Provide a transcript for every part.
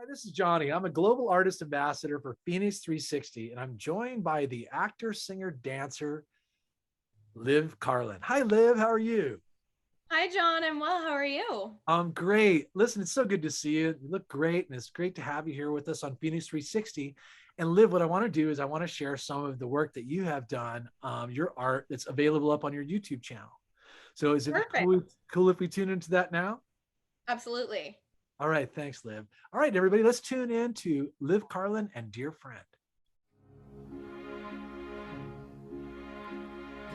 Hi, this is Johnny. I'm a global artist ambassador for FENIX360, and I'm joined by the actor, singer, dancer, Liv Carlin. Hi, Liv. How are you? Hi, John. I'm well. How are you? I'm great. Listen, it's so good to see you. You look great, and it's great to have you here with us on FENIX360. And Liv, what I want to do is I want to share some of the work that you have done, your art that's available up on your YouTube channel. So is it Perfect. cool if we tune into that now? Absolutely. All right, thanks, Liv. All right, everybody, let's tune in to Liv Carlin and Dear Friend.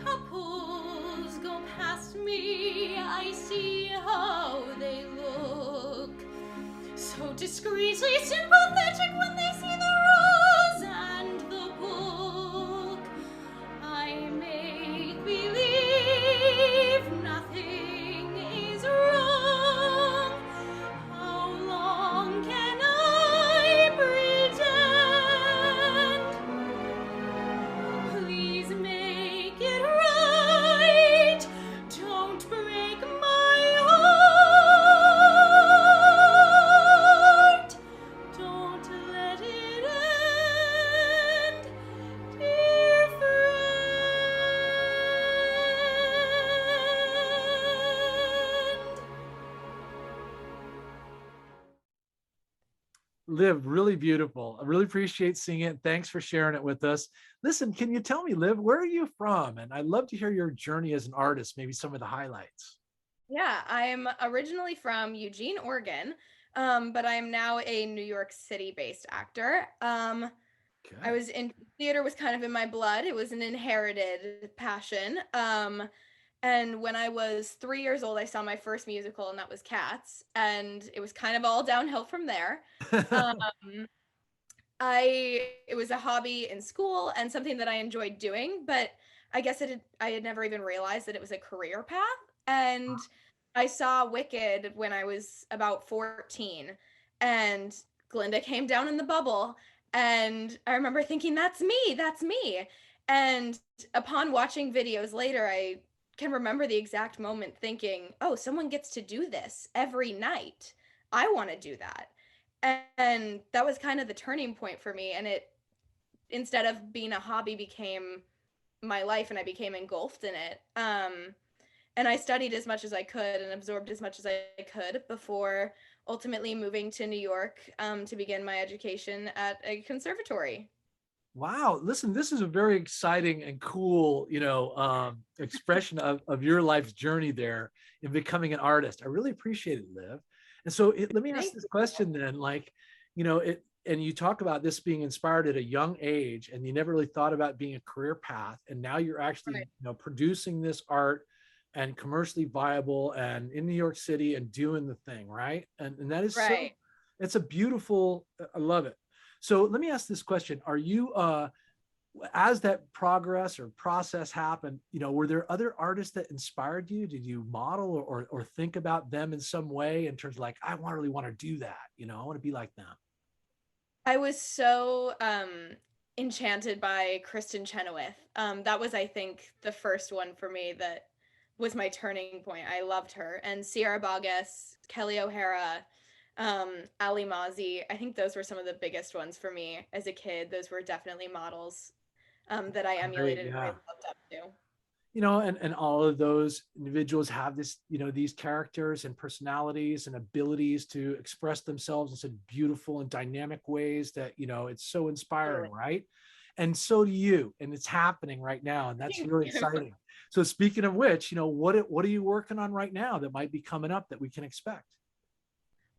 Couples go past me, I see how they look. So discreetly sympathetic when they see the rose and the book. I make believe nothing is wrong. How long can I pretend? Please make it right. Don't break my heart. Don't let it end, dear friend. Liv, really beautiful. I really appreciate seeing it. Thanks for sharing it with us. Listen, can you tell me, Liv, where are you from? And I'd love to hear your journey as an artist, maybe some of the highlights. Yeah, I'm originally from Eugene, Oregon, but I'm now a New York City-based actor. I Okay. was in theater was kind of in my blood. It was an inherited passion. And when I was 3 years old, I saw my first musical, and that was Cats, and it was kind of all downhill from there. Um, it was a hobby in school and something that I enjoyed doing, but I had never even realized that it was a career path. And I saw Wicked when I was about 14, and Glinda came down in the bubble, and I remember thinking, that's me. And upon watching videos later, I can remember the exact moment thinking, oh, someone gets to do this every night. I want to do that. And that was kind of the turning point for me. And it, instead of being a hobby, became my life, and I became engulfed in it. And I studied as much as I could and absorbed as much as I could before ultimately moving to New York, to begin my education at a conservatory. Wow. Listen, this is a very exciting and cool, expression of your life's journey there in becoming an artist. I really appreciate it, Liv. And so let me ask Thank this you. question then, and you talk about this being inspired at a young age and you never really thought about being a career path. And now you're actually, Right. producing this art and commercially viable and in New York City and doing the thing, right? And that is so, Right. it's a beautiful, I love it. So let me ask this question. Are you, as that progress or process happened, were there other artists that inspired you? Did you model or think about them in some way in terms of like, I want really want to do that, I want to be like them. I was so enchanted by Kristen Chenoweth. That was, I think, the first one for me that was my turning point. I loved her. And Sierra Boggess, Kelly O'Hara, Ali Mazi. I think those were some of the biggest ones for me as a kid. Those were definitely models that I Great. emulated and I Yeah. looked up to. And all of those individuals have this, these characters and personalities and abilities to express themselves in such beautiful and dynamic ways that, it's so Totally. inspiring, right? And so do you, and it's happening right now, and that's Thank really you. exciting. So speaking of which, what are you working on right now that might be coming up that we can expect?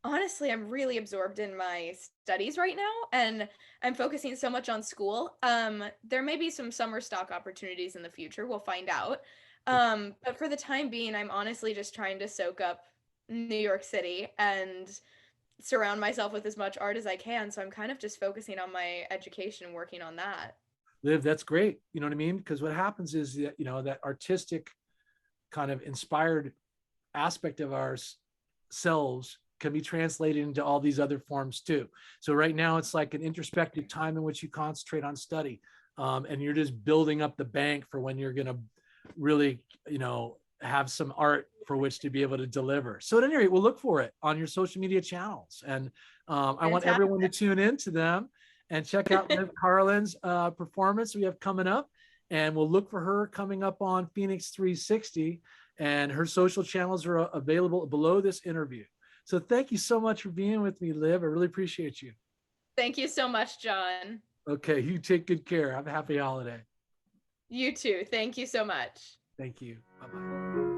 Honestly, I'm really absorbed in my studies right now, and I'm focusing so much on school. There may be some summer stock opportunities in the future. We'll find out. But for the time being, I'm honestly just trying to soak up New York City and surround myself with as much art as I can. So I'm kind of just focusing on my education and working on that. Live, that's great. You know what I mean? Because what happens is that, that artistic kind of inspired aspect of ourselves can be translated into all these other forms too. So right now it's like an introspective time in which you concentrate on study, and you're just building up the bank for when you're going to really, have some art for which to be able to deliver. So at any rate, we'll look for it on your social media channels. And I want everyone to tune into them and check out Liv Carlin's performance we have coming up. And we'll look for her coming up on FENIX360, and her social channels are available below this interview. So thank you so much for being with me, Liv. I really appreciate you. Thank you so much, John. Okay, you take good care. Have a happy holiday. You too. Thank you so much. Thank you. Bye-bye.